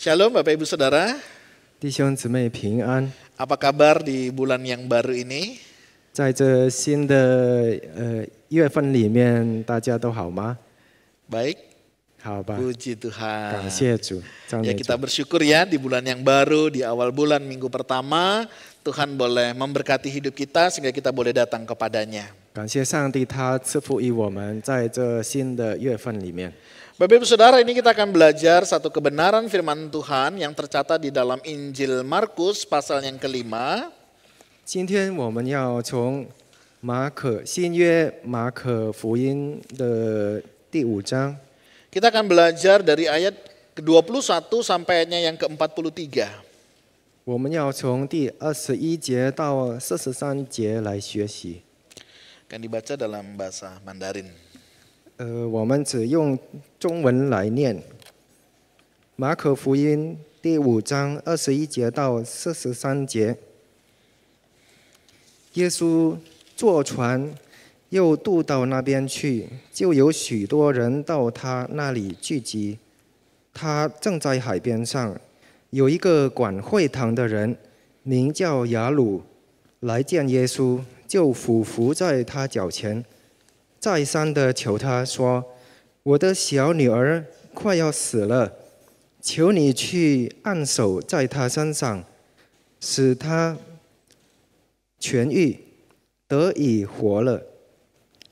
Shalom Bapak Ibu Saudara, 弟兄姊妹平安， apa kabar di bulan yang baru ini? 在这新的月份里面，大家都好吗？ Baik, 好吧， puji Tuhan. 感谢主，赞 Ya 美主 kita。bersyukur ya di bulan yang baru, di awal bulan minggu pertama, Tuhan boleh memberkati hidup kita sehingga kita boleh datang kepadanya. 感谢上帝，他赐福于我们，在这新的月份里面。 Bapak Ibu Saudara, ini kita akan belajar satu kebenaran firman Tuhan yang tercatat di dalam Injil Markus pasal yang kelima. 今天我们要从新约马可福音的第5章， Kita akan belajar dari ayat ke-21 sampai ayatnya yang ke-43. 我们要从第21节到43节来学习。 Akan dibaca dalam bahasa Mandarin. 我们只用中文来念。马可福音第5章21节到43节。耶稣坐船，又渡到那边去，就有许多人到他那里聚集。他正在海边上，有一个管会堂的人，名叫雅鲁，来见耶稣，就俯伏在他脚前。 再三的求他说：“我的小女儿快要死了，求你去按手在她身上，使她痊愈，得以活了。”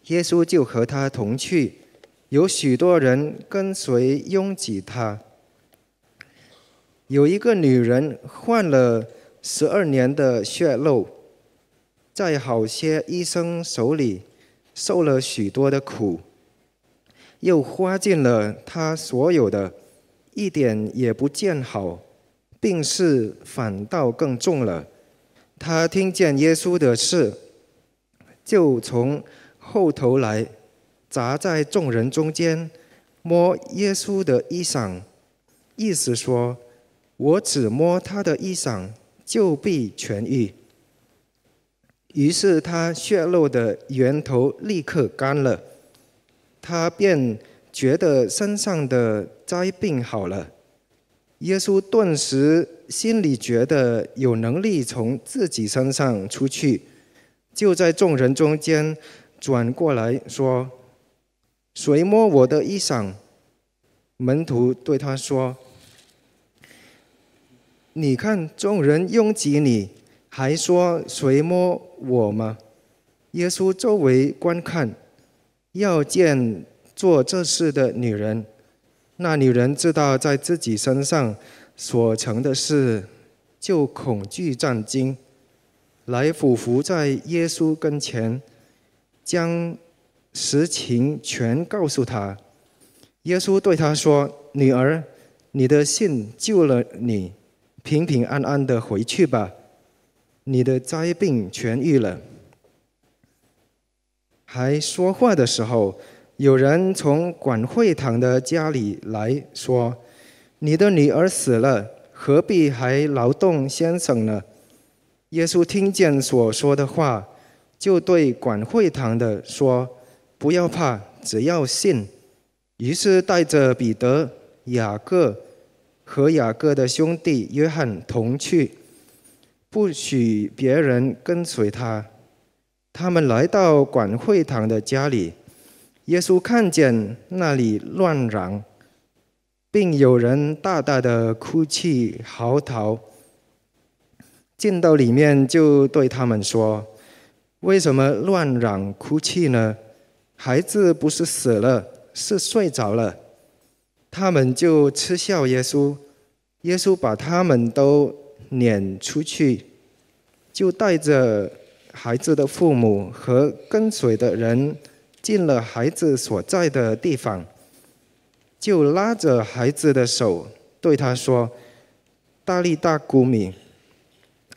耶稣就和他同去，有许多人跟随拥挤他。有一个女人患了12年的血漏，在好些医生手里 受了许多的苦，又花尽了他所有的，一点也不见好，病势反倒更重了。他听见耶稣的事，就从后头来，砸在众人中间，摸耶稣的衣裳，意思说：“我只摸他的衣裳，就必痊愈。” 于是他血漏的源头立刻干了，他便觉得身上的灾病好了。耶稣顿时心里觉得有能力从自己身上出去，就在众人中间转过来说：“谁摸我的衣裳？”门徒对他说：“你看众人拥挤你， 还说谁摸我吗？耶稣周围观看，要见做这事的女人。那女人知道在自己身上所成的事，就恐惧战惊，来俯伏在耶稣跟前，将实情全告诉他。耶稣对他说：“女儿，你的信救了你，平平安安的回去吧。 你的灾病痊愈了。”还说话的时候，有人从管会堂的家里来说：“你的女儿死了，何必还劳动先生呢？”耶稣听见所说的话，就对管会堂的说：“不要怕，只要信。”于是带着彼得、雅各和雅各的兄弟约翰同去， 不许别人跟随他。他们来到管会堂的家里，耶稣看见那里乱嚷，并有人大大的哭泣嚎啕，进到里面就对他们说：“为什么乱嚷哭泣呢？孩子不是死了，是睡着了。”他们就嗤笑耶稣。耶稣把他们都 撵出去，就带着孩子的父母和跟随的人进了孩子所在的地方，就拉着孩子的手，对他说：“大利大古米。”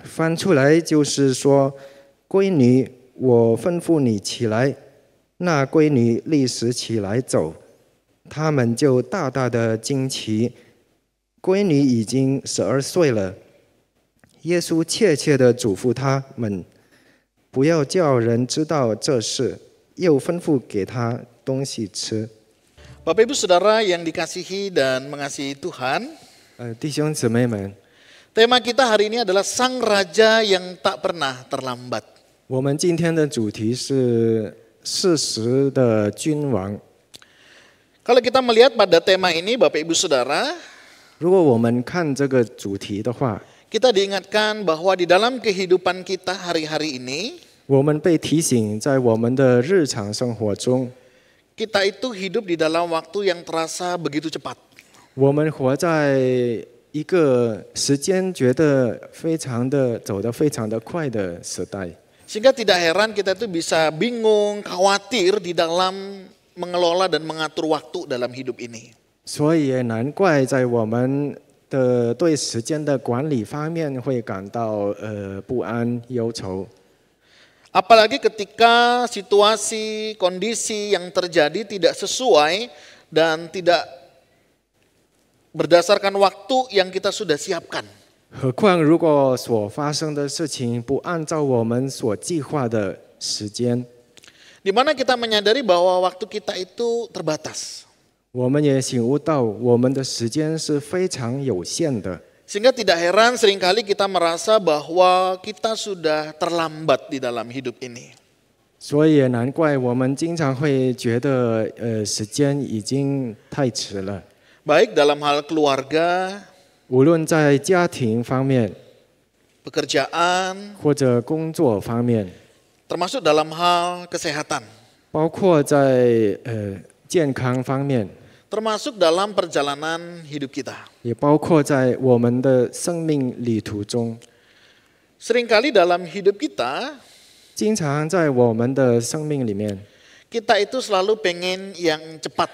翻出来就是说：“闺女，我吩咐你起来。”那闺女立时起来走，他们就大大的惊奇。闺女已经12岁了。 耶稣切切地嘱咐他们，不要叫人知道这事，又吩咐给他东西吃。 Bapak Ibu Saudara yang dikasihi dan mengasihi Tuhan, 弟兄姊妹们， Tema kita hari ini adalah Sang Raja yang tak pernah terlambat. 我们今天的主题是事实的君王。 Kalau kita melihat pada tema ini Bapak Ibu Saudara, 如果我们看这个主题的话， kita diingatkan bahwa di dalam kehidupan kita hari-hari ini, 我们被提醒在我们的日常生活中， kita itu hidup di dalam waktu yang terasa begitu cepat. 我们活在一个时间觉得走得非常的快的时代， Sehingga tidak heran kita itu bisa bingung, khawatir di dalam mengelola dan mengatur waktu dalam hidup ini. 所以也难怪在我们的对时间的管理方面会感到不安忧愁。 Apalagi ketika situasi, kondisi yang terjadi tidak sesuai dan tidak berdasarkan waktu yang kita sudah siapkan. 何况如果所发生的事情不按照我们所计划的时间， Di mana kita menyadari bahwa waktu kita itu terbatas. 我们也醒悟到我们的时间是非常有限的。 Sehingga tidak heran seringkali kita merasa bahwa kita sudah terlambat di dalam hidup ini. 所以也难怪我们经常会觉得时间已经太迟了。 Baik dalam hal keluarga, 无论在家庭方面 pekerjaan, 或者工作方面， termasuk dalam hal kesehatan, 包括在健康方面， termasuk dalam perjalanan hidup kita. 也包括在我们的生命旅途中。 Seringkali dalam hidup kita, 经常在我们的生命里面， kita itu selalu pengen yang cepat.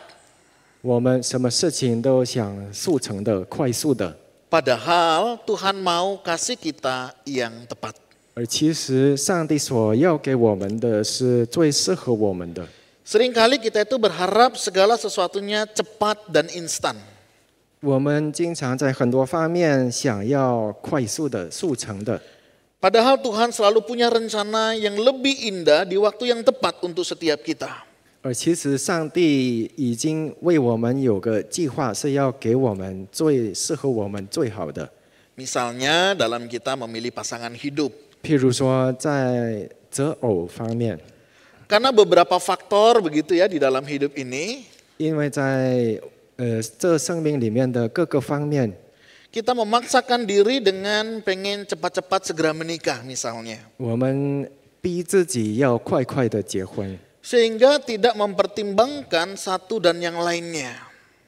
我们什么事情都想速成的、快速的， Padahal Tuhan mau kasih kita yang tepat. 而其实上帝所要给我们的是最适合我们的。 Seringkali kita itu berharap segala sesuatunya cepat dan instan. 我们经常在很多方面想要快速的、速成的， Padahal Tuhan selalu punya rencana yang lebih indah di waktu yang tepat untuk setiap kita. 而其实上帝已经为我们有个计划，是要给我们最适合我们最好的。 Misalnya dalam kita memilih pasangan hidup. 譬如说，在择偶方面， Karena beberapa faktor begitu ya di dalam hidup ini, 因为在这生命里面的各个方面， kita memaksakan diri dengan pengen cepat-cepat segera menikah misalnya. 我们逼自己要快快的结婚， Sehingga tidak mempertimbangkan satu dan yang lainnya.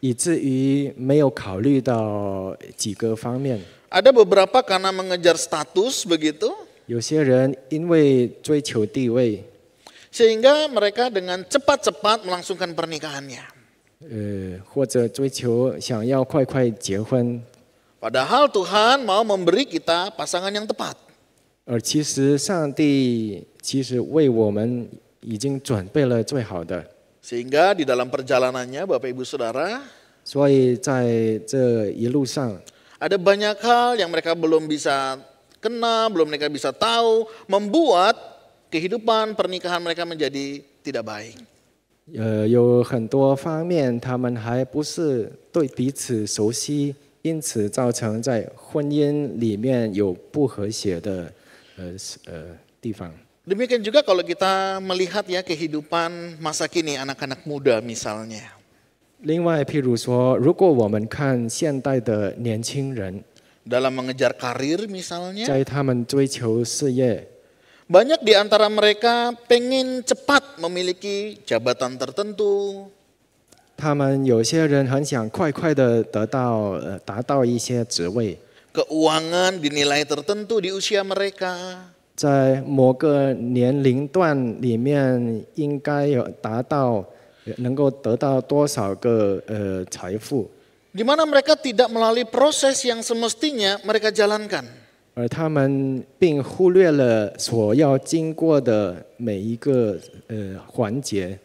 以至于没有考虑到几个方面。 Ada beberapa karena mengejar status begitu, 有些人因为追求地位， sehingga mereka dengan cepat-cepat melangsungkan pernikahannya. 或者追求想要快快结婚， Padahal Tuhan mau memberi kita pasangan yang tepat. 而其实上帝为我们已经准备了最好的， Sehingga di dalam perjalanannya Bapak Ibu Saudara, 所以在这一路上， ada banyak hal yang mereka belum bisa kenal, belum mereka bisa tahu, membuat kehidupan pernikahan mereka menjadi tidak baik. 有很多方面他们还不是对彼此熟悉，因此造成在婚姻里面有不和谐的地方。 Demikian juga kalau kita melihat ya kehidupan masa kini anak-anak muda misalnya. 另外，譬如说，如果我们看现代的年轻人， Dalam mengejar karir misalnya, 在他们追求事业， banyak di antara mereka pengen cepat memiliki jabatan tertentu, 他们有些人很想快快的达到一些职位， keuangan di nilai tertentu di usia mereka, 在某个年龄段里面应该有能够得到多少个财富， di mana mereka tidak melalui proses yang semestinya mereka jalankan. 而他们并忽略了所要经过的每一个环节，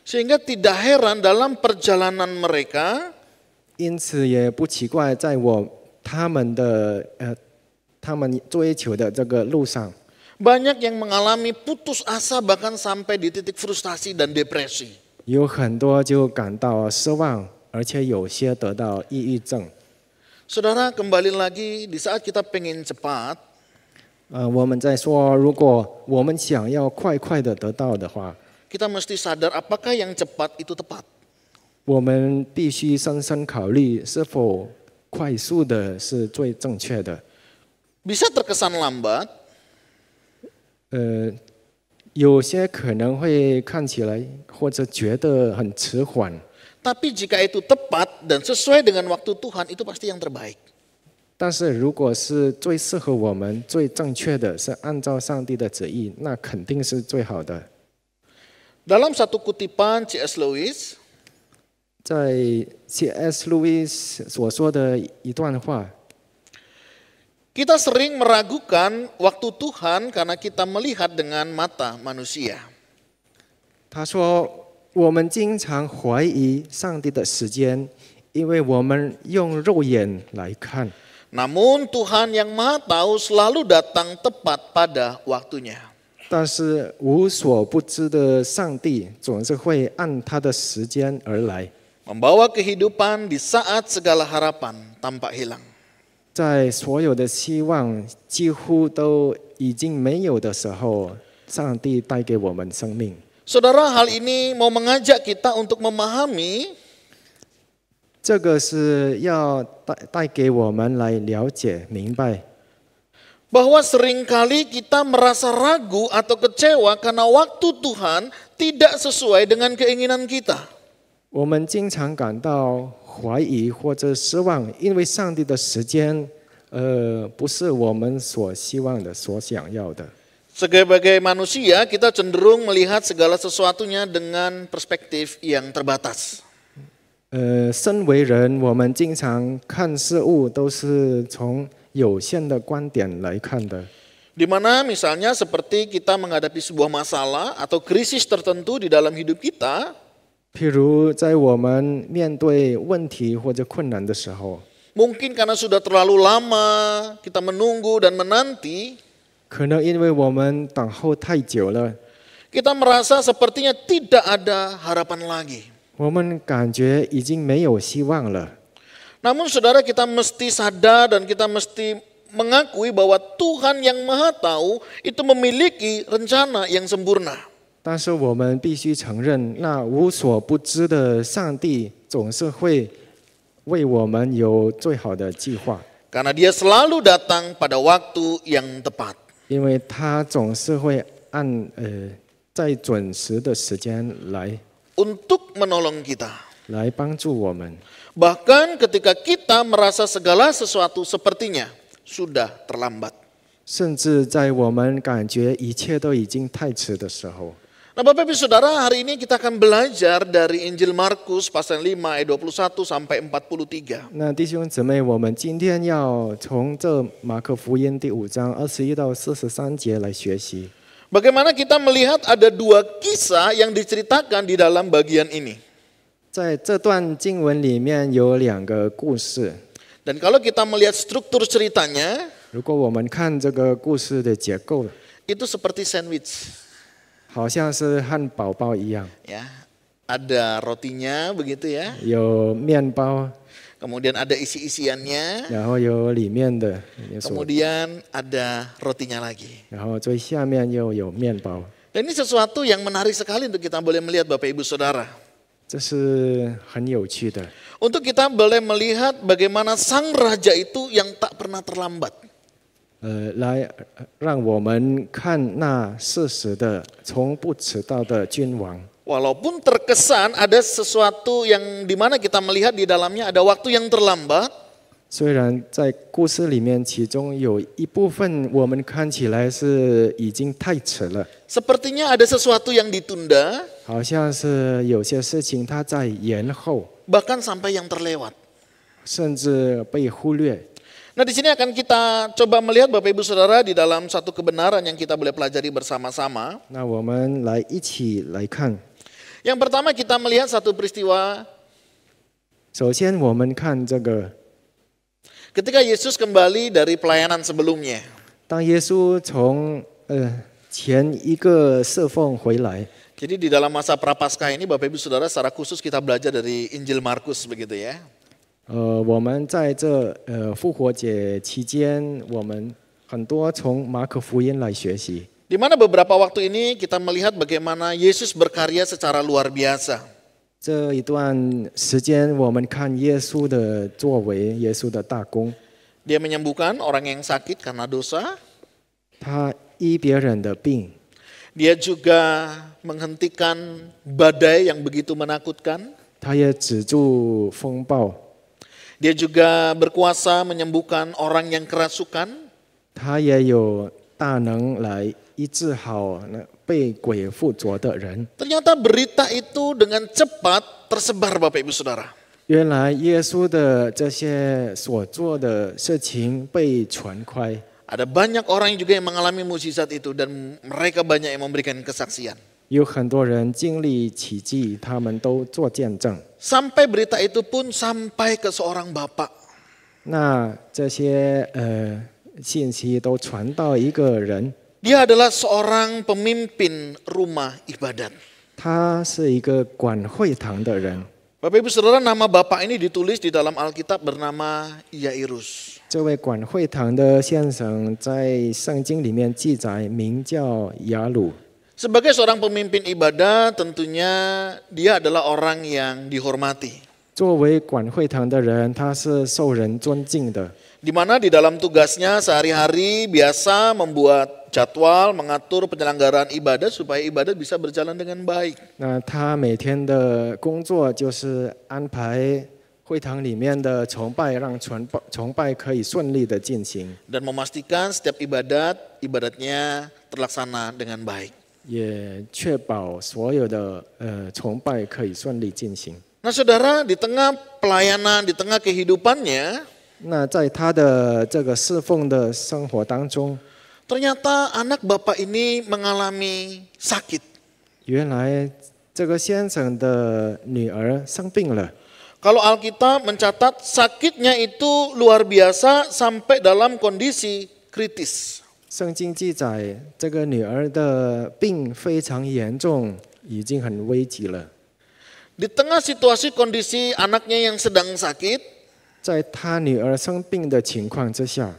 Sehingga tidak heran dalam perjalanan mereka, 因此也不奇怪，在他们追求的这个路上， banyak yang mengalami putus asa bahkan sampai di titik frustasi dan depresi. 有很多就感到失望，而且有些得到抑郁症。Saudara, kembali lagi di saat kita pengen cepat, 我们在说，如果我们想要快快的得到的话， kita mesti sadar apakah yang cepat itu tepat. 我们必须深深考虑是否快速的是最正确的。 Bisa terkesan lambat, 有些可能会看起来或者觉得很迟缓， tapi jika itu tepat dan sesuai dengan waktu Tuhan, itu pasti yang terbaik. 但是如果是最适合我们、最正确的，是按照上帝的旨意，那肯定是最好的。 Dalam satu kutipan C.S. Lewis, 在 C.S. Lewis 所说的一段话， kita sering meragukan waktu Tuhan karena kita melihat dengan mata manusia. 他说：“我们经常怀疑上帝的时间，因为我们用肉眼来看。 Namun Tuhan yang Maha Tahu selalu datang tepat pada waktunya. 但是无所不知的上帝总是会按他的时间而来， Membawa kehidupan di saat segala harapan tampak hilang. 在所有的希望几乎都已经没有的时候，上帝带给我们生命。 Saudara, hal ini mau mengajak kita untuk memahami 这个是要带给我们来了解明白， bahwa seringkali kita merasa ragu atau kecewa karena waktu Tuhan tidak sesuai dengan keinginan kita. 我们经常感到怀疑或者失望，因为上帝的时间，不是我们所希望的、所想要的。 Sebagai manusia, kita cenderung melihat segala sesuatunya dengan perspektif yang terbatas. 身为人，我们经常看事物都是从有限的观点来看的。 Di mana misalnya seperti kita menghadapi sebuah masalah atau krisis tertentu di dalam hidup kita, 譬如在我们面对问题或者困难的时候， mungkin karena sudah terlalu lama kita menunggu dan menanti, 可能因为我们等候太久了， kita merasa sepertinya tidak ada harapan lagi. 我们感觉已经没有希望了。 Namun saudara, kita mesti sadar dan kita mesti mengakui bahwa Tuhan yang Maha Tahu itu memiliki rencana yang sempurna. 但是我们必须承认，那无所不知的上帝总是会为我们有最好的计划， Karena dia selalu datang pada waktu yang tepat. 因为他总是会在准时的时间来 Untuk menolong kita. 来帮助我们。 Bahkan ketika kita merasa segala sesuatu sepertinya sudah terlambat. 甚至在我们感觉一切都已经太迟的时候， Nah Bapak Ibu Saudara, hari ini kita akan belajar dari Injil Markus pasal 5 ayat 21 sampai 43. 那弟兄姊妹，我们今天要从这马可福音第5章21到43节来学习。 Bagaimana kita melihat ada dua kisah yang diceritakan di dalam bagian ini. 在这段经文里面有2个故事， Dan kalau kita melihat struktur ceritanya, 如果我们看这个故事的结构， itu seperti sandwich. 好像是汉堡包一样， Ya, ada rotinya begitu ya. 有面包， Kemudian ada isi-isiannya. 然后有里面的， Kemudian ada rotinya lagi. 然后最下面又有面包， Dan ini sesuatu yang menarik sekali untuk kita boleh melihat Bapak Ibu Saudara. 这是很有趣的。 Untuk kita boleh melihat bagaimana sang raja itu yang tak pernah terlambat. 来让我们看那事实的、从不迟到的君王。 Walaupun terkesan ada sesuatu yang dimana kita melihat di dalamnya ada waktu yang terlambat. 虽然在故事里面，其中有一部分我们看起来是已经太迟了， Sepertinya ada sesuatu yang ditunda, 好像是有些事情它在延后， bahkan sampai yang terlewat. 甚至被忽略。 Nah di sini akan kita coba melihat Bapak Ibu Saudara di dalam satu kebenaran yang kita boleh pelajari bersama-sama. 那我们来一起来看。 Yang pertama kita melihat satu peristiwa 首先，我们看这个， ketika Yesus kembali dari pelayanan sebelumnya. 当耶稣从前一个侍奉回来， Jadi di dalam masa Prapaskah ini Bapak Ibu Saudara secara khusus kita belajar dari Injil Markus begitu ya. 我们在这复活节期间，我们很多从马可福音来学习。 Di mana beberapa waktu ini kita melihat bagaimana Yesus berkarya secara luar biasa. 这一段时间，我们看耶稣的作为，耶稣的大功。 Dia menyembuhkan orang yang sakit karena dosa. 他医别人的病， Dia juga menghentikan badai yang begitu menakutkan. 他也止住风暴， Dia juga berkuasa menyembuhkan orang yang kerasukan. 他也有大能来医治好那被鬼附着的人。 Ternyata berita itu dengan cepat tersebar Bapak Ibu Saudara. 原来耶稣的这些所做的事情被传开， Ada banyak orang juga yang mengalami mukjizat itu dan mereka banyak yang memberikan kesaksian. 有很多人经历奇迹，他们都做见证。 Sampai berita itu pun sampai ke seorang bapak. 那这些信息都传到一个人， Dia adalah seorang pemimpin rumah ibadat. 他是一个管会堂的人。 Bapak Ibu Saudara, nama bapak ini ditulis di dalam Alkitab bernama Yairus. 这位管会堂的先生在圣经里面记载，名叫雅鲁。 Sebagai seorang pemimpin ibadat, tentunya dia adalah orang yang dihormati. 作为管会堂的人，他是受人尊敬的。 Di mana di dalam tugasnya sehari-hari biasa membuat jadwal, mengatur penyelenggaraan ibadat supaya ibadat bisa berjalan dengan baik. 那他每天的工作就是安排会堂里面的崇拜，让崇拜可以顺利的进行， Dan memastikan setiap ibadatnya terlaksana dengan baik. 也确保所有的崇拜可以顺利进行。 Nah saudara, di tengah pelayanan, di tengah kehidupannya, 那在他的这个侍奉的生活当中， ternyata anak bapak ini mengalami sakit. 原来这个先生的女儿生病了。 Kalau Alkitab mencatat sakitnya itu luar biasa sampai dalam kondisi kritis. 圣经记载，这个女儿的病非常严重，已经很危急了。 Di tengah situasi kondisi anaknya yang sedang sakit, 在她女儿生病的情况之下，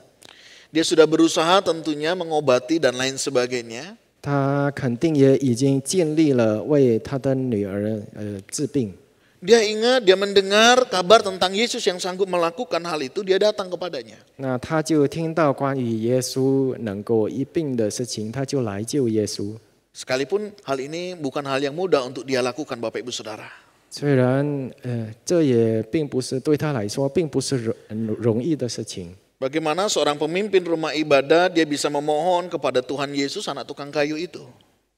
dia sudah berusaha tentunya mengobati dan lain sebagainya. 他肯定也已经尽力了为他的女儿治病。 Dia ingat, dia mendengar kabar tentang Yesus yang sanggup melakukan hal itu, dia datang kepadanya. 那他就听到关于耶稣能够医病的事情，他就来救耶稣。 Sekalipun hal ini bukan hal yang mudah untuk dia lakukan Bapak Ibu Saudara. 虽然这也并不是对他来说并不是容易的事情。 Bagaimana seorang pemimpin rumah ibadat dia bisa memohon kepada Tuhan Yesus anak tukang kayu itu.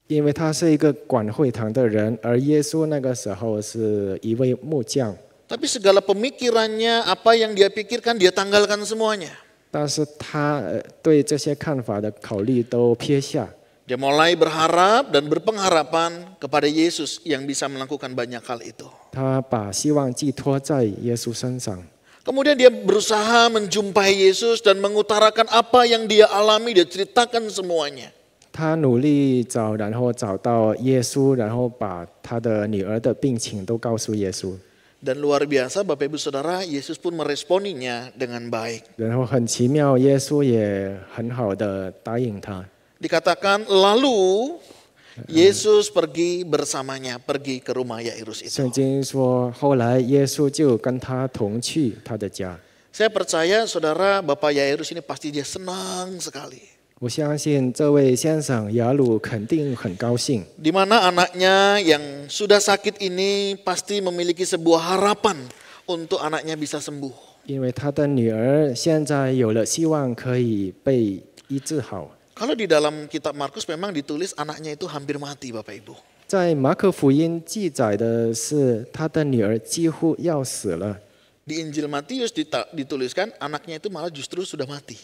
因为他是一个管会堂的人，而耶稣那个时候是一位木匠， Tapi segala pemikirannya, apa yang dia pikirkan, dia tanggalkan semuanya. 但是他对这些看法的考虑都撇下。 Dia mulai berharap dan berpengharapan kepada Yesus yang bisa melakukan banyak hal itu. 他把希望寄托在耶稣身上。 Kemudian dia berusaha menjumpai Yesus dan mengutarakan apa yang dia alami, dia ceritakan semuanya. 他努力找，然后找到耶稣，然后把他的女儿的病情都告诉耶稣。 Dan luar biasa Bapak Ibu Saudara, Yesus pun meresponinya dengan baik. 然后很奇妙，耶稣也很好的答应他。 Dikatakan lalu Yesus pergi bersamanya, pergi ke rumah Yairus itu. 圣经说，后来耶稣就跟他同去他的家。 Saya percaya saudara Bapak Yairus ini pasti dia senang sekali. 我相信这位先生雅鲁肯定很高兴， Di mana anaknya yang sudah sakit ini pasti memiliki sebuah harapan untuk anaknya bisa sembuh. 因为他的女儿现在有了希望可以被医治好。 Kalau di dalam kitab Markus memang ditulis anaknya itu hampir mati Bapak Ibu. 在马可福音记载的是，他的女儿几乎要死了， Di Injil Matius dituliskan anaknya itu malah justru sudah mati.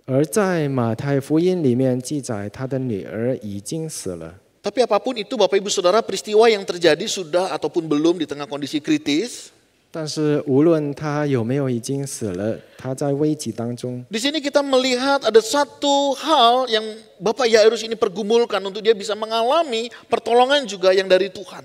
而在马太福音里面记载，他的女儿已经死了。 Tapi apapun itu Bapak Ibu Saudara, peristiwa yang terjadi sudah ataupun belum di tengah kondisi kritis. 但是无论他有没有已经死了，他在危急当中。 Di sini kita melihat ada satu hal yang Bapak Yairus ini pergumulkan untuk dia bisa mengalami pertolongan juga yang dari Tuhan.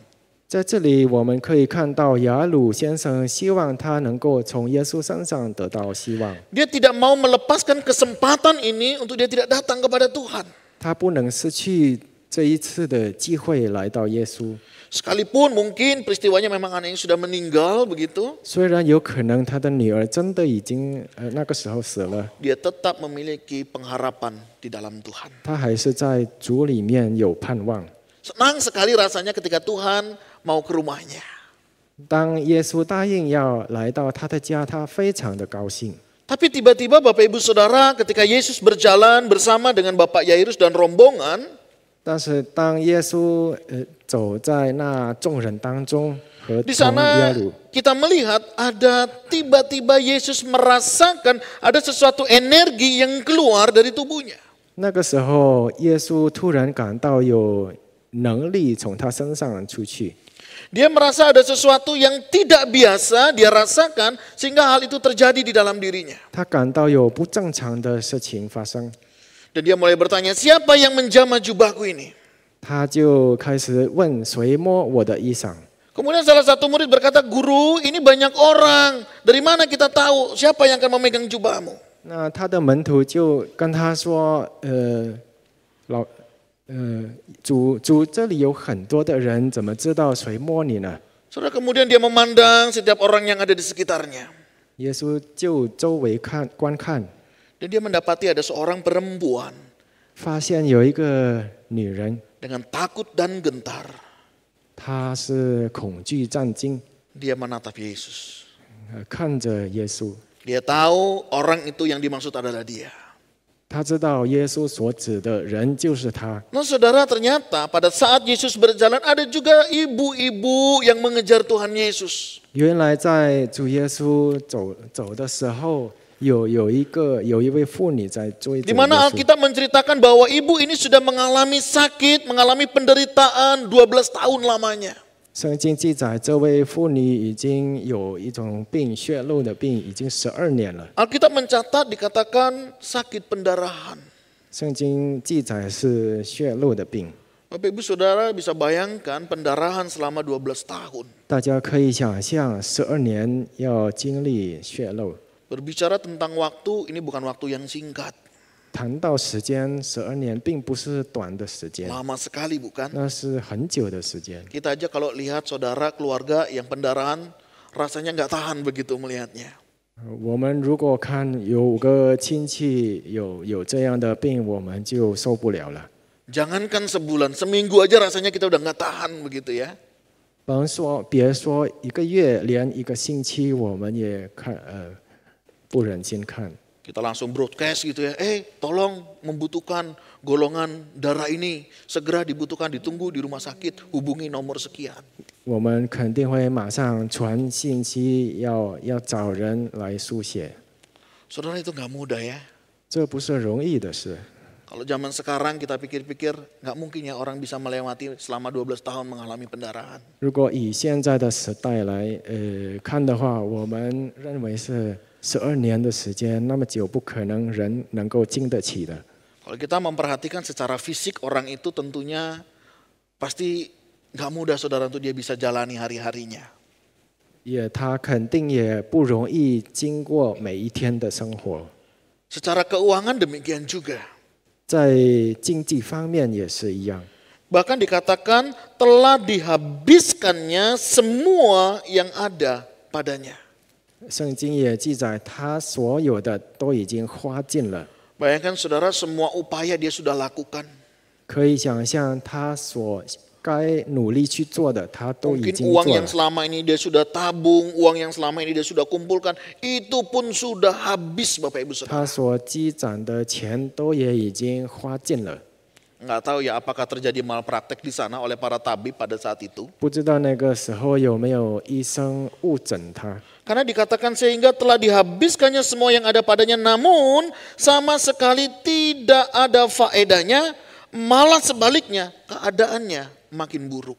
在这里，我们可以看到雅鲁先生希望他能够从耶稣身上得到希望。Dia tidak mau melepaskan kesempatan ini untuk dia tidak datang kepada Tuhan. 他不能失去这一次的机会来到耶稣。 Sekalipun mungkin peristiwanya memang anaknya sudah meninggal begitu, 虽然有可能他的女儿真的已经那个时候死了， dia tetap memiliki pengharapan di dalam Tuhan. 他还是在主里面有盼望。 Senang sekali rasanya ketika Tuhan mau ke rumahnya. 当耶稣答应要来到他的家，他非常的高兴。 Tapi tiba-tiba Bapak Ibu Saudara ketika Yesus berjalan bersama dengan Bapak Yairus dan rombongan, 但是当耶稣走在那众人当中，和 di 同耶 sana 鲁， kita melihat ada tiba-tiba Yesus merasakan ada sesuatu energi yang keluar dari tubuhnya. 那个时候耶稣突然感到有能力从他身上出去。 Dia merasa ada sesuatu yang tidak biasa dia rasakan sehingga hal itu terjadi di dalam dirinya. 他感到有不正常的事情发生， Dan dia mulai bertanya, siapa yang menjamah jubahku ini? 他就开始问谁摸我的衣裳。 Kemudian salah satu murid berkata, Guru, ini banyak orang. Dari mana kita tahu siapa yang akan memegang jubahmu? 那他的门徒就跟他说：“主，这里有很多的人，怎么知道谁摸你呢？” Saudara, kemudian dia memandang setiap orang yang ada di sekitarnya. 耶稣就周围观看， Dan dia mendapati ada seorang perempuan 发现有一个女人， dengan takut dan gentar. 她是恐惧战惊， Dia menatap Yesus. 看着耶稣。 Dia tahu orang itu yang dimaksud adalah dia. 他知道耶稣所指的人就是他。 Nah saudara, ternyata pada saat Yesus berjalan ada juga ibu-ibu yang mengejar Tuhan Yesus. 原来在主耶稣走的时候，有一位妇女在追着 Di 耶 mana 稣。 Alkitab menceritakan bahwa ibu ini sudah mengalami sakit, mengalami penderitaan 12 tahun lamanya. 圣经记载，这位妇女已经有一种病，血漏的病，已经12年了。 Alkitab mencatat dikatakan sakit pendarahan. 圣经记载是血漏的病， Bapak Ibu Saudara bisa bayangkan pendarahan selama 12 tahun. 大家可以想象，12年要经历血漏。 Berbicara tentang waktu, ini bukan waktu yang singkat. 谈到时间，12年并不是短的时间， Lama sekali bukan? 那是很久的时间。 Kita aja kalau lihat saudara keluarga yang pendarahan, rasanya nggak tahan begitu melihatnya. 我们如果看有个亲戚有这样的病，我们就受不了了。 Jangankan sebulan, seminggu aja rasanya kita udah nggak tahan begitu ya. 别说一个月，连一个星期我们也不忍心看。 Kita langsung broadcast gitu ya, tolong membutuhkan golongan darah ini, segera dibutuhkan, ditunggu di rumah sakit, hubungi nomor sekian. 我们肯定会马上传信息，要找人来输血。 Saudara, itu nggak mudah ya. 这不是容易的事。 Kalau zaman sekarang kita pikir-pikir, nggak mungkin ya orang bisa melewati selama 12 tahun mengalami pendarahan. 如果以现在的时代来看的话，我们认为是12年的时间，那么久不可能人能够经得起的。 Kalau kita memperhatikan secara fisik orang itu tentunya pasti nggak mudah saudara untuk dia bisa jalani hari-harinya. 他肯定也不容易经过每一天的生活。 Secara keuangan demikian juga. 在经济方面也是一样。 Bahkan dikatakan telah dihabiskannya semua yang ada padanya. 圣经也记载，他所有的都已经花尽了。 Bayangkan saudara, semua upaya dia sudah lakukan. 可以想象，他所该努力去做的，他都已 Mungkin 经 uang 做 yang 了。 selama ini dia sudah tabung, uang yang selama ini dia sudah kumpulkan, itu pun sudah habis Bapak Ibu Saudara. 他所积攒的钱都也已经花尽了。 Nggak tahu ya apakah terjadi malpraktek di sana oleh para tabib pada saat itu. 不知道那个时候有没有医生误诊他？ Karena dikatakan sehingga telah dihabiskannya semua yang ada padanya, namun sama sekali tidak ada faedahnya, malah sebaliknya keadaannya makin buruk.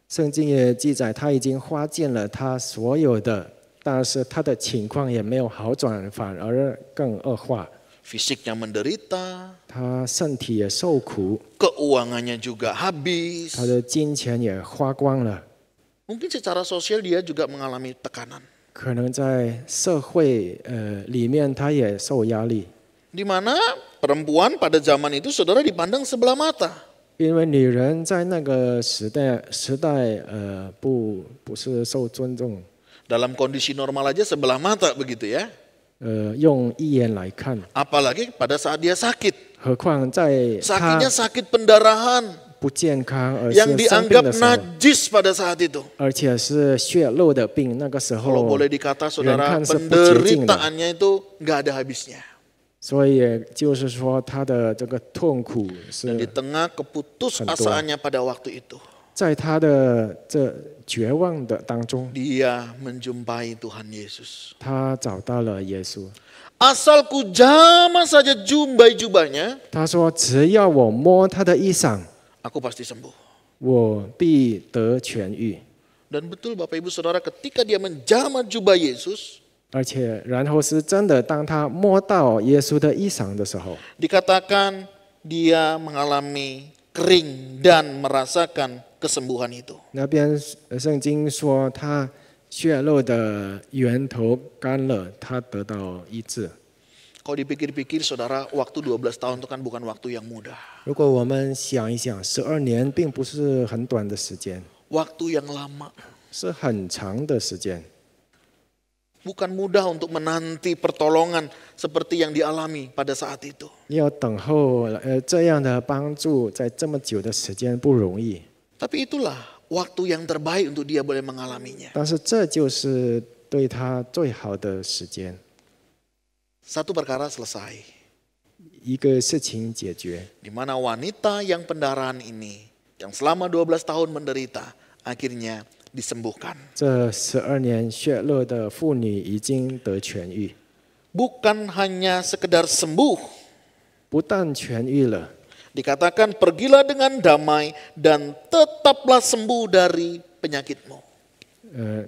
圣经也记载，他已经花尽了他所有的，但是他的情况也没有好转，反而更恶化。 Fisiknya menderita, 他身体也受苦， keuangannya juga habis. 他的金钱也花光了。Mungkin secara sosial dia juga mengalami tekanan. 可能在社会里面他也受压力， Di mana perempuan pada zaman itu saudara dipandang sebelah mata. 因为女人在那个时代不是受尊重， Dalam kondisi normal aja sebelah mata begitu ya. 用一眼来看， Apalagi pada saat dia sakit. 何况在她 Sakitnya sakit pendarahan 不健康而 yang 是生病 dianggap 的时候， najis pada saat itu. 而且是血肉的病，那个时 Kalau 候 boleh dikata 人 saudara 看是不洁净的， penderitaannya itu nggak ada habisnya. 所以也就是说他的这个痛苦 Dan di 是 tengah keputusasaannya pada waktu itu, 在他的这绝望的当中， dia menjumpai Tuhan Yesus. 他找到了耶稣。 Asal ku jamah saja jubah-jubahnya, 他说：“只要我摸他的衣裳， aku pasti sembuh. 我必得痊愈。 Dan betul Bapak Ibu Saudara, ketika dia menjamah jubah Yesus, ”而且，然后是真的，当他摸到耶稣的衣裳的时候， dikatakan dia mengalami kering dan merasakan kesembuhan itu. 那边圣经说他血肉的源头干了，他得到医治。 Kalau dipikir-pikir saudara, waktu 12 tahun itu kan bukan waktu yang mudah. 如果我们想一想，12年并不是很短的时间， Waktu yang lama. 是很长的时间。 Bukan mudah untuk menanti pertolongan seperti yang dialami pada saat itu. 要等候这样的帮助，在这么久的时间不容易。 Tapi itulah waktu yang terbaik untuk dia boleh mengalaminya. 但是这就是对他最好的时间， Satu perkara selesai. 一个事情解决。 Di mana wanita yang pendarahan ini, yang selama 12 tahun menderita, akhirnya disembuhkan. 这12年血肉的妇女已经得痊愈， Bukan hanya sekedar sembuh. 不但痊愈了， Dikatakan pergilah dengan damai dan tetaplah sembuh dari penyakitmu.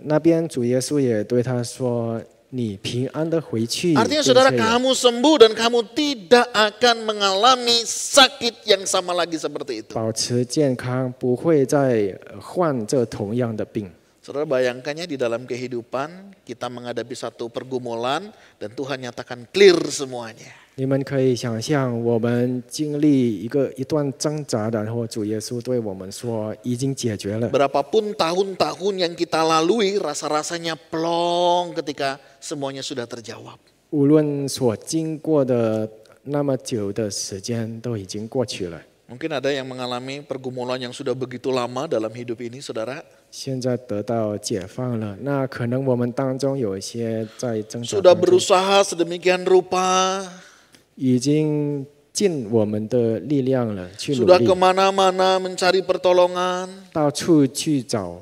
那边主耶稣也对他说：“你平安的回去。” Artinya 并 saudara 且 kamu sembuh dan kamu tidak akan mengalami sakit yang sama lagi seperti itu. 保持健康，不会再患这同样的病。 Saudara bayangkannya di dalam kehidupan kita menghadapi satu pergumulan dan Tuhan nyatakan clear semuanya. 你们可以想象，我们经历一段挣扎，然后主耶稣对我们说：“已经解决了。” Berapapun tahun-tahun yang kita lalui, rasa-rasanya plong ketika semuanya sudah terjawab. 无论所经过的那么久的时间都已经过去了， Mungkin ada yang mengalami pergumulan yang sudah begitu lama dalam hidup ini, saudara. 现在得到解放了。那可能我们当中有一些在挣扎 Sudah 当中， berusaha sedemikian rupa, 已经尽我们的力量了，去努 sudah 力， kemana-mana mencari pertolongan. 到处去找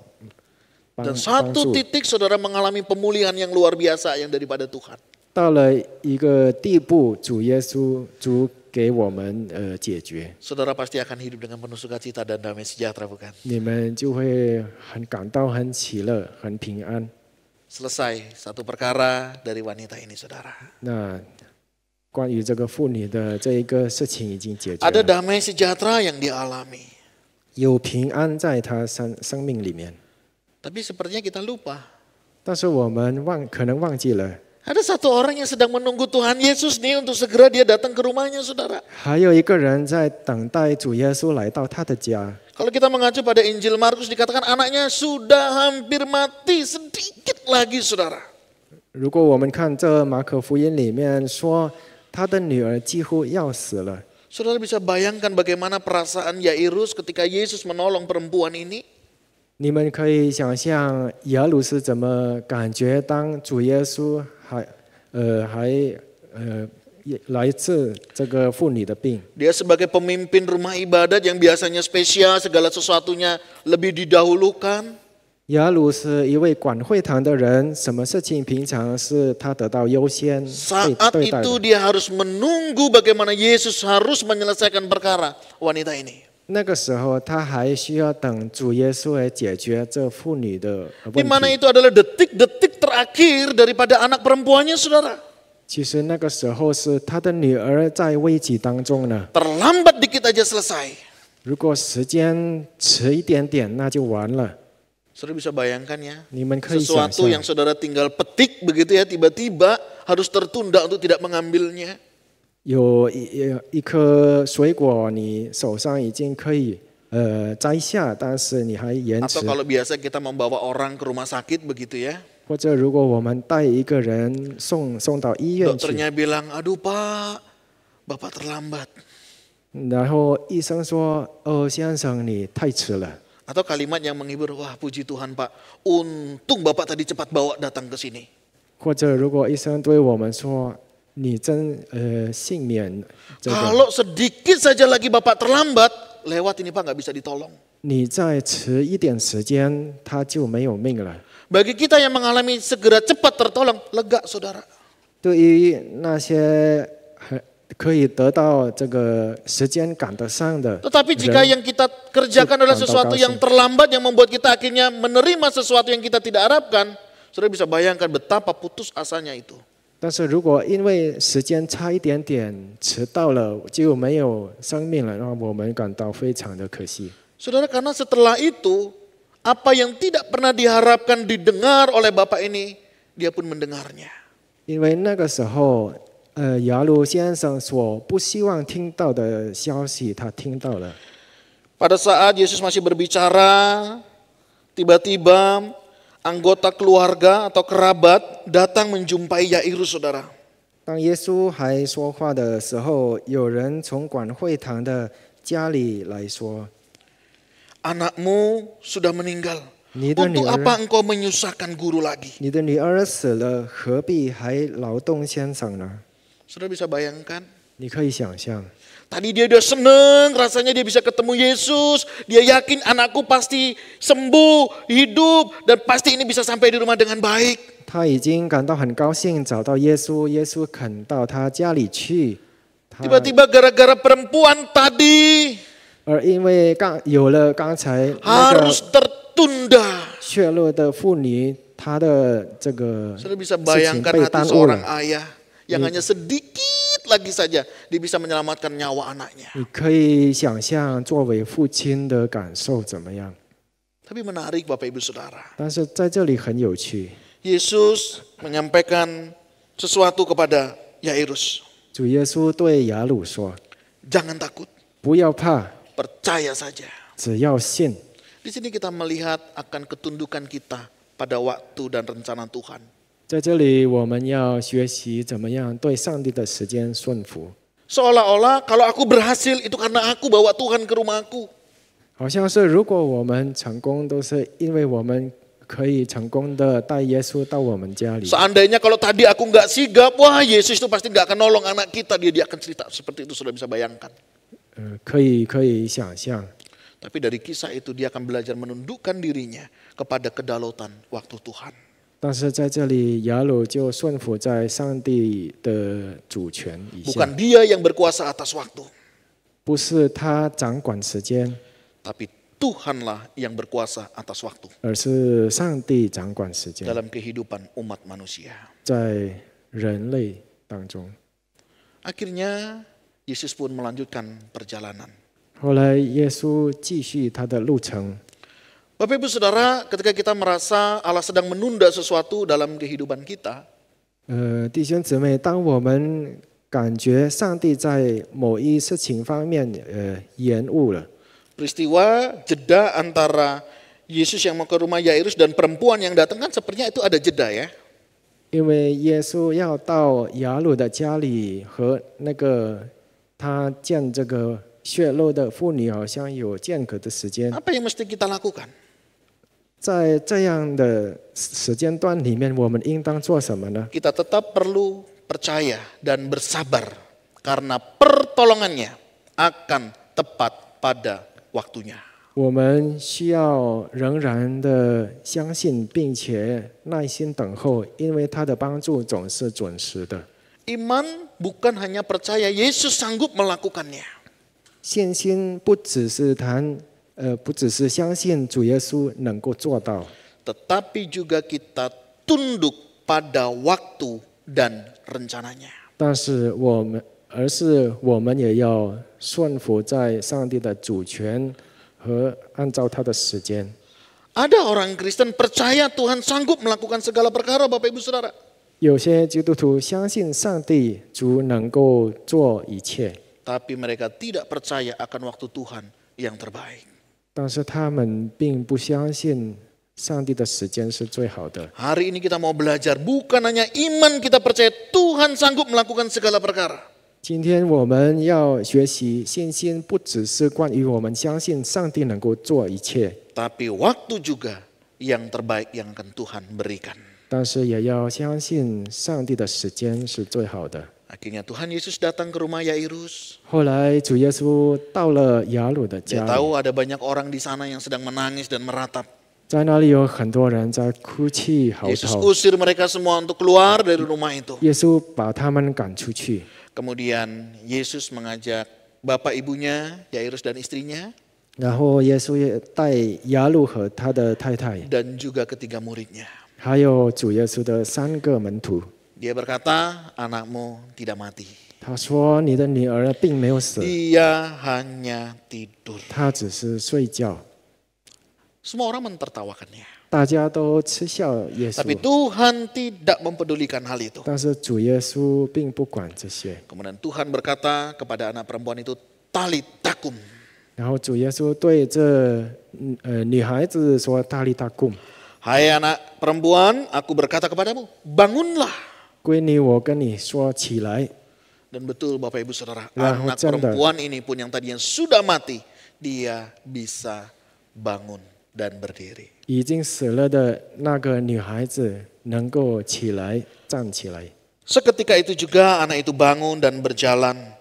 帮 Dan 帮 satu 助。 titik saudara mengalami pemulihan yang luar biasa yang daripada Tuhan. 到了一个地步，主耶稣主给我们解决， Saudara pasti akan hidup dengan penuh sukacita dan damai sejahtera, bukan? 你们就会很感到很喜乐、很平安。 Selesai satu perkara dari wanita ini, saudara. 那关于这个妇女的这一个事情已经解决 Ada 了， damai sejahtera yang dialami. 有平安在她生命里面。 Tapi sepertinya kita lupa. 但是我们可能忘记了， Ada satu orang yang sedang menunggu Tuhan Yesus nih untuk segera dia datang ke rumahnya, saudara. 还有一个人在等待主耶稣来到他的家。 Kalau kita mengacu pada Injil Markus dikatakan anaknya sudah hampir mati, sedikit lagi, saudara. 如果我们看这马可福音里面说，他的女儿几乎要死了。 Saudara bisa bayangkan bagaimana perasaan Yairus ketika Yesus menolong perempuan ini? 你们可以想象雅鲁是怎么感觉，当主耶稣还来治这个妇女的病。 Dia sebagai pemimpin rumah ibadat yang biasanya spesial, segala sesuatunya lebih didahulukan. 雅鲁是一位管会堂的人，什么事情平常是他得到优先 Saat 对待 itu 的。 dia harus menunggu bagaimana Yesus harus menyelesaikan perkara wanita ini. 那个时候，他还需要等主耶稣来解决这妇女的 Di 问 mana 题。 itu adalah detik-detik terakhir daripada anak perempuannya, saudara. 其实那个时候是他的女儿在危急当中呢。 Terlambat dikit aja selesai. 如果时间迟一点点，那就完了。Saudara bisa bayangkan ya, 你们可以想 sesuatu 象 yang saudara tinggal petik begitu ya, tiba-tiba harus tertunda untuk tidak mengambilnya. 有一颗水果，你手上已经可以摘下，但是你还延 Atau 迟。 kalau biasa kita membawa orang ke rumah sakit begitu ya, 或者如果我们带一个人送到医院去， dokternya bilang, aduh Pak, Bapak terlambat. 然后医生说：“哦，先生，你太迟了。” Atau kalimat yang menghibur, wah puji Tuhan Pak, untung Bapak tadi cepat bawa datang ke sini. 或者如果医生对我们说：“你真幸免这个， Kalau sedikit saja lagi Bapak terlambat, lewat ini Pak nggak bisa ditolong. 你再迟一点时间，他就没有命了。” Bagi kita yang mengalami segera cepat tertolong, lega saudara. 对于那些可以得到这个时间赶得上的， Tetapi jika yang kita kerjakan adalah sesuatu yang terlambat yang membuat kita akhirnya menerima sesuatu yang kita tidak harapkan, saudara bisa bayangkan betapa putus asanya itu. 但是如果因为时间差一点点迟到了，就没有生命了，让我们感到非常的可惜。 Saudara, karena setelah itu, apa yang tidak pernah diharapkan didengar oleh Bapak ini, dia pun mendengarnya. 因为那个时候，雅鲁先生所不希望听到的消息，他听到了。 Pada saat Yesus masih berbicara, tiba-tiba anggota keluarga atau kerabat datang menjumpai Yairus, saudara. 当耶稣还说话的时候，有人从管会堂的家里来说 Anakmu sudah meninggal. 你的女 Untuk 儿 apa engkau menyusahkan guru lagi? 你的女儿死了，何必还劳动先生呢？ Saudara bisa bayangkan? 你可以想象， Tadi dia udah seneng, rasanya dia bisa ketemu Yesus. Dia yakin anakku pasti sembuh, hidup, dan pasti ini bisa sampai di rumah dengan baik. 他已经感到很高兴，找到耶稣，耶稣肯到他家里去。他 Tiba-tiba gara-gara perempuan tadi 而因为有了刚才那 harus 个 tertunda. 血肉的妇女，她的这个 Saudara bisa 事情 bayangkan 被 hati 耽误 seorang 了。 ayah yang hanya sedikit lagi saja dia bisa menyelamatkan nyawa anaknya. 你可以想象作为父亲的感受怎么样？ Tapi menarik Bapak Ibu Saudara. 但是在这里很有趣， Yesus menyampaikan sesuatu kepada Yairus. 主耶稣对雅鲁说 Jangan takut, 不要怕， percaya saja. 只要信。 Di sini kita melihat akan ketundukan kita pada waktu dan rencana Tuhan. 在这里我们要学习怎么样对上帝的时间顺服， Seolah-olah kalau aku berhasil itu karena aku bawa Tuhan ke rumahku. 好像是如果我们成功都是因为我们可以成功的带耶稣到我们家里。 Seandainya kalau tadi aku nggak sigap, wah Yesus itu pasti nggak akan nolong anak kita. Dia akan cerita seperti itu, sudah bisa bayangkan. 可以想象， Tapi dari kisah itu dia akan belajar menundukkan dirinya kepada kedaulatan waktu Tuhan. 但是在这里雅鲁就顺服在上帝的主权以下， Bukan dia yang berkuasa atas waktu, 不是他掌管时间， tapi Tuhanlah yang berkuasa atas waktu 而是上帝掌管时间， dalam kehidupan umat manusia. 在人类当中。 Akhirnya Yesus pun melanjutkan perjalanan. 后来耶稣继续他的路程。 Bapak Ibu Saudara, ketika kita merasa Allah sedang menunda sesuatu dalam kehidupan kita, 弟兄姊妹，当我们感觉上帝在某一事情方面延误了， peristiwa jeda antara Yesus yang mau ke rumah Yairus dan perempuan yang datang kan sepertinya itu ada jeda ya. 因为耶稣要到雅鲁的家里和那个他见这个血肉的妇女好像有间隔的时间， Apa yang mesti kita lakukan? 在这样的时间段里面，我们应当做什么呢？ Kita tetap perlu percaya dan bersabar karena pertolongannya akan tepat pada waktunya. 我们需要仍然的相信，并且耐心等候，因为他的帮助总是准时的。 Iman bukan hanya percaya Yesus sanggup melakukannya. 信心不只是相信主耶稣能够做到， Tetapi juga kita tunduk pada waktu dan rencananya. 但是我们也要顺服在上帝的主权和按照他的时间。Ada orang Kristen percaya Tuhan sanggup melakukan segala perkara, Bapak Ibu Saudara. 有些基督徒相信上帝主能够做一切， Tapi mereka tidak percaya akan waktu Tuhan yang terbaik. 但是他们并不相信上帝的时间是最好的。 Hari ini kita mau belajar, bukan hanya iman kita percaya Tuhan sanggup melakukan segala perkara. 今天我们要学习信心，不只是关于我们相信上帝能够做一切， Tapi waktu juga yang terbaik yang akan Tuhan berikan. 但是也要相信上帝的时间是最好的。 Akhirnya Tuhan Yesus datang ke rumah Yairus. 后来主耶稣到了雅鲁的 Dia 家里， tahu ada banyak orang di sana yang sedang menangis dan meratap. 在那里有很多人在哭泣嚎 Yesus 啕， usir mereka semua untuk keluar dari rumah itu. 耶稣把他们赶出去。 Kemudian Yesus mengajak bapak ibunya, Yairus dan istrinya, 然后耶稣也带雅鲁和他的太太， dan juga ketiga muridnya. 还有主耶稣的3个门徒。 Dia berkata, anakmu tidak mati. 他说：“你的女儿并没有死， Dia hanya tidur. 她只是睡觉。” Semua orang mentertawakannya. 大家都嗤笑耶 Tapi 稣， Tuhan tidak mempedulikan hal itu. 但是主耶稣并不管这些。 Kemudian Tuhan berkata kepada anak perempuan itu, talitakum. 然后主耶稣对这女孩子说：“大利大贡， Hai anak perempuan, aku berkata kepadamu, bangunlah. 闺女，我跟你说起来。” Dan betul Bapak Ibu Saudara, Lah, anak hujan dah. perempuan ini pun yang tadinya sudah mati, dia bisa bangun dan berdiri. 已经死了的那个女孩子能够起来站起来。 Seketika itu juga anak itu bangun dan berjalan.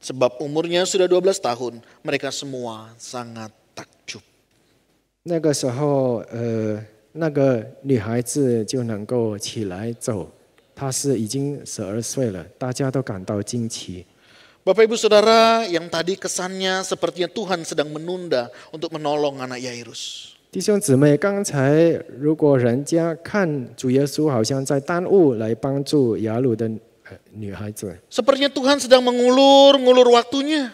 Sebab umurnya sudah 12 tahun, mereka semua sangat takjub. 那个时候，那个女孩子就能够起来走，她是已经12岁了，大家都感到惊奇。 Bapak Ibu Saudara, yang tadi kesannya sepertinya Tuhan sedang menunda untuk menolong anak Yairus. 弟兄姊妹，刚才如果人家看主耶稣好像在耽误来帮助雅鲁的女孩子， Sepertinya Tuhan sedang mengulur waktunya.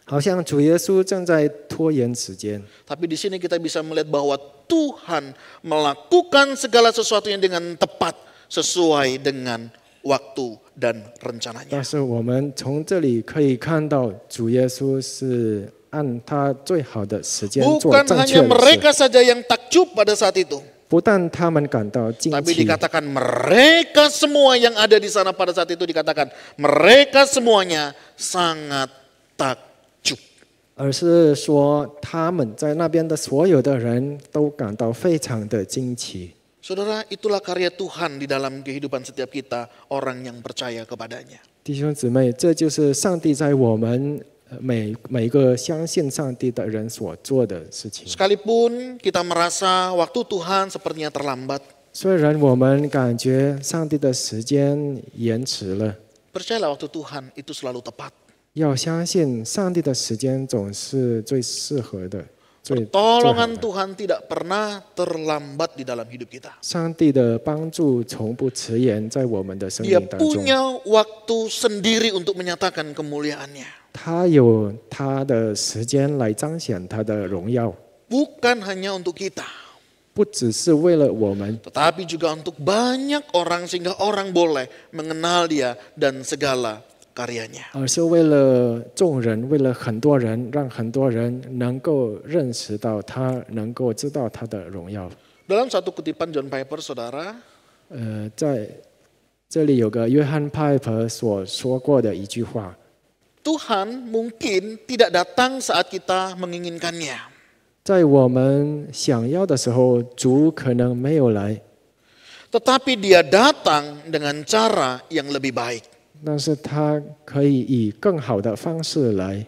好像主耶稣正在拖延时间。 Tapi di sini kita bisa melihat bahwa Tuhan melakukan segala sesuatunya dengan tepat sesuai dengan waktu dan rencananya. 但是我们从这里可以看到，主耶稣是按他最好的时间做 Bukan 正 hanya 确的事， mereka saja yang takjub pada saat itu. 不但他们感到惊 Tapi 奇， dikatakan mereka semua yang ada di sana pada saat itu dikatakan mereka semuanya sangat takjub. 而是说他们在那边的所有的人都感到非常的惊奇。 Saudara, itulah karya Tuhan di dalam kehidupan setiap kita, orang yang percaya kepadanya. 弟兄姊妹，这就是上帝在我们每个相信上帝的人所做的事情。 Sekalipun kita merasa waktu Tuhan sepertinya terlambat, 虽然我们感觉上帝的时间延迟了， percayalah waktu Tuhan itu selalu tepat. 要相信上帝的时间总是最适合的。 Pertolongan Tuhan tidak pernah terlambat di dalam hidup kita. 上帝的帮助从不迟延在我们的生 Dia 命当中， punya waktu sendiri untuk menyatakan kemuliaannya. 他有他的时间来彰显他的荣耀， Bukan hanya untuk kita, 不只是为了我们， tetapi juga untuk banyak orang sehingga orang boleh mengenal Dia dan segala karyanya. 而是为了众人，为了很多人，让很多人能够认识到他，能够知道他的荣耀。 Dalam satu kutipan John Piper, saudara, 在这里有个约翰派普所说过的一句话： Tuhan mungkin tidak datang saat kita menginginkannya. 在我们想要的时候，主可能没有来， Tetapi Dia datang dengan cara yang lebih baik. 但是他可以以更好的方式来，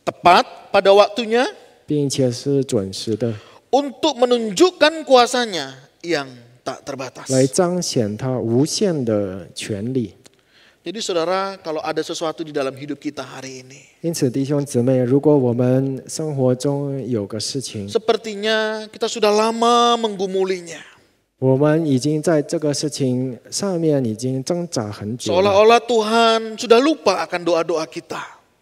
Tepat pada waktunya 并且是准时的， untuk menunjukkan kuasanya yang tak terbatas. 来彰显他无限的权利。 Jadi saudara, kalau ada sesuatu di dalam hidup kita hari ini, 因此，弟兄姊妹，如果我们生活中有个事情， sepertinya kita sudah lama menggumulinya. 我们已经在这个事情上面已经挣扎很久了， Seolah-olah Tuhan sudah lupa akan doa-doa kita.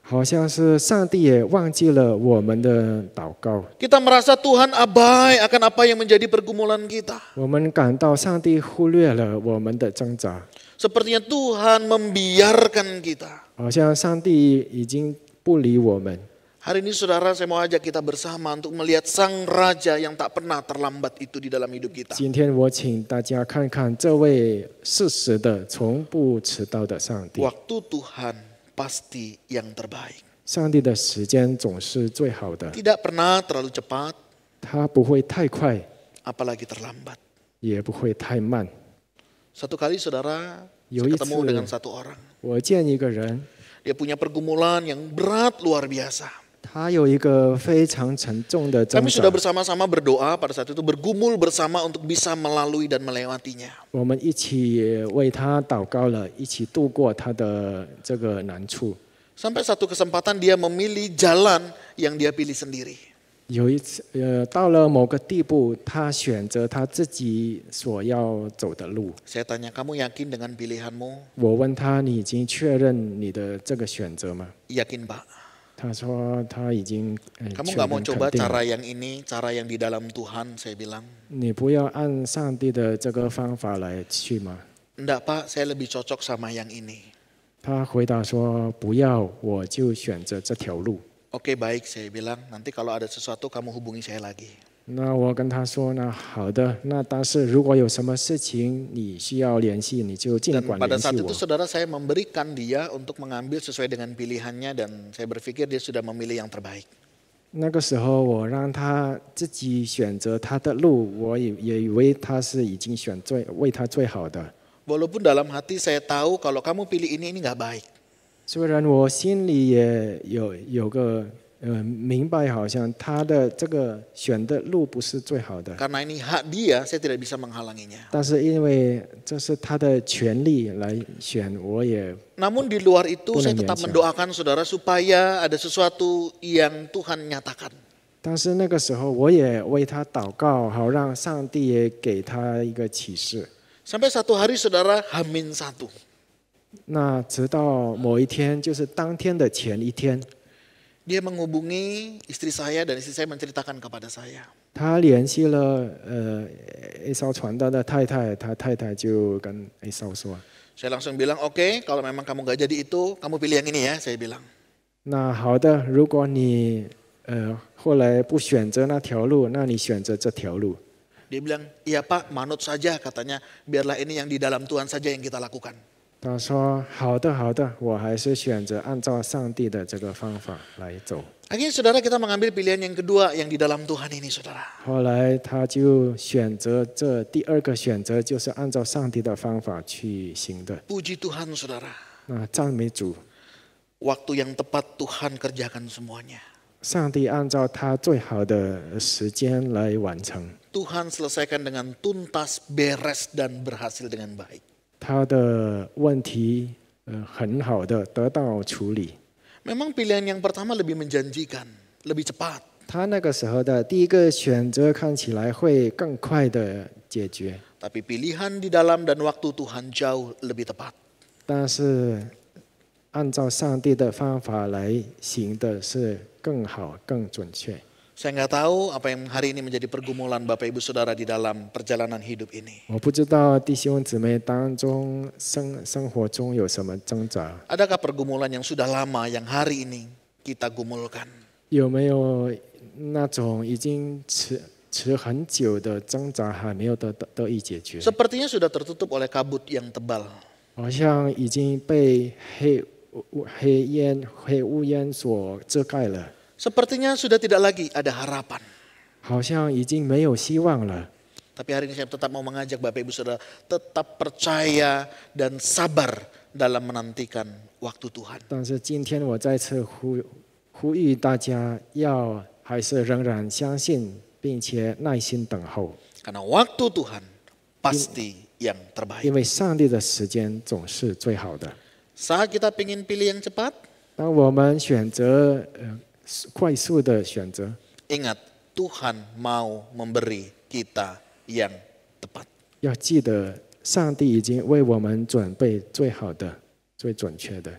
好像是上帝也忘记了我们的祷告， Kita merasa Tuhan abai akan apa yang menjadi pergumulan kita. 我们感到上帝忽略了我们的挣扎， Sepertinya Tuhan membiarkan kita. 好像上帝已经不理我们。 Hari ini saudara, saya mau ajak kita bersama untuk melihat Sang Raja yang tak pernah terlambat itu di dalam hidup kita. 今天我请大家看看这位适时的、从不迟到的上帝。 Waktu Tuhan pasti yang terbaik. 上帝的时间总是最好的， Tidak pernah terlalu cepat, 他不会太快， apalagi terlambat. 也不会太慢。 Satu kali saudara, saya 有一次 ketemu dengan satu orang. 我见一个人， Dia punya pergumulan yang berat luar biasa. 他有一个非常沉重的挣 Kami sudah 扎， bersama-sama berdoa pada saat itu, bergumul bersama untuk bisa melalui dan melewatinya. 我们一起为他祷告了，一起度过他的这个难处。 Sampai satu kesempatan dia memilih jalan yang dia pilih sendiri. 有一次，到了某个地步，他选择他自己所要走的路。 Saya tanya, kamu yakin dengan pilihanmu? 我问他：“你已经确认你的这个选择吗 Yakin Pak. ？”他说：“他已经 Kamu 确 nggak mau 认 coba 肯定了。 cara yang ini, cara yang di dalam Tuhan? Saya bilang. 你不要按上帝的这个方法来去吗 Enggak Pak, saya lebih cocok sama yang ini.？” 他回答说：“不要，我就选择这条路。” Oke baik, saya bilang. Nanti kalau ada sesuatu kamu hubungi saya lagi. 那我跟他说呢：“好的，那但是如果有什么事情你需要联系，你就尽 Dan 管 pada 联系 saat 我 itu。” saudara, saya memberikan dia untuk mengambil sesuai dengan pilihannya dan saya berpikir dia sudah memilih yang terbaik. 那个时候，我让他自己选择他的路，我也以为他是已经选为他最好的。 Walaupun dalam hati saya tahu kalau kamu pilih ini nggak baik. 虽然我心里也有个明白，好像他的这个选的路不是最好的， Karena ini hak dia, saya tidak bisa menghalanginya. 但是因为这是他的权利来选，我也 Namun di luar itu Boleh saya tetap biasa. mendoakan saudara supaya ada sesuatu yang Tuhan nyatakan. 但是那个时候我也为他祷告，好让上帝也给他一个启示。 Sampai satu hari saudara H-1. 那直到某一天，就是当天的前一天， Dia menghubungi istri saya dan istri saya menceritakan kepada saya. 他联系了A 嫂传道的太太，他太太就跟 A 嫂说 Saya langsung bilang, oke, kalau memang kamu nggak jadi itu, kamu pilih yang ini ya, saya bilang.：“ 那好的，如果你后来不选择那条路，那你选择这条路。” Dia bilang, iya Pak, manut saja katanya, biarlah ini yang di dalam Tuhan saja yang kita lakukan. 他说：“好的，好的，我还是选择按照上帝的这个方法来走。” Akhirnya saudara kita mengambil pilihan yang kedua yang di dalam Tuhan ini saudara. 后来他就选择这第二个选择，就是按照上帝的方法去行的。 Puji Tuhan saudara, 那赞美主， waktu yang tepat Tuhan kerjakan semuanya. 上帝按照他最好的时间来完成， Tuhan selesaikan dengan tuntas, beres dan berhasil dengan baik. 他的问题很好的得到处理。 Memang pilihan yang pertama lebih menjanjikan, lebih cepat. 他那个时候的第一个选择看起来会更快的解决， Tapi pilihan di dalam dan waktu Tuhan jauh lebih tepat. 但是按照上帝的方法来行的是更好、更准确。 Saya nggak tahu apa yang hari ini menjadi pergumulan Bapak Ibu Saudara di dalam perjalanan hidup ini. 我不知道弟兄姊妹当中生活中有什么挣扎， Adakah pergumulan yang sudah lama yang hari ini kita gumulkan? 有没有那种已经持很久的挣扎还没有得以解决？ Sepertinya sudah tertutup oleh kabut yang tebal. 好像已经被黑乌烟所遮盖了， Sepertinya sudah tidak lagi ada harapan. 好像已经没有希望了。 Tapi hari ini saya tetap mau mengajak Bapak Ibu Saudara tetap percaya dan sabar dalam menantikan waktu Tuhan. 但是今天我再次呼吁大家还是仍然相信，并且耐心等候， Karena waktu Tuhan pasti yang terbaik. 因为上帝的时间总是最好的。 Saat kita ingin pilih yang cepat, 当我们选择快速的选择， ingat Tuhan mau memberi kita yang tepat. 要记得上帝已经为我们准备最好的、最准确的。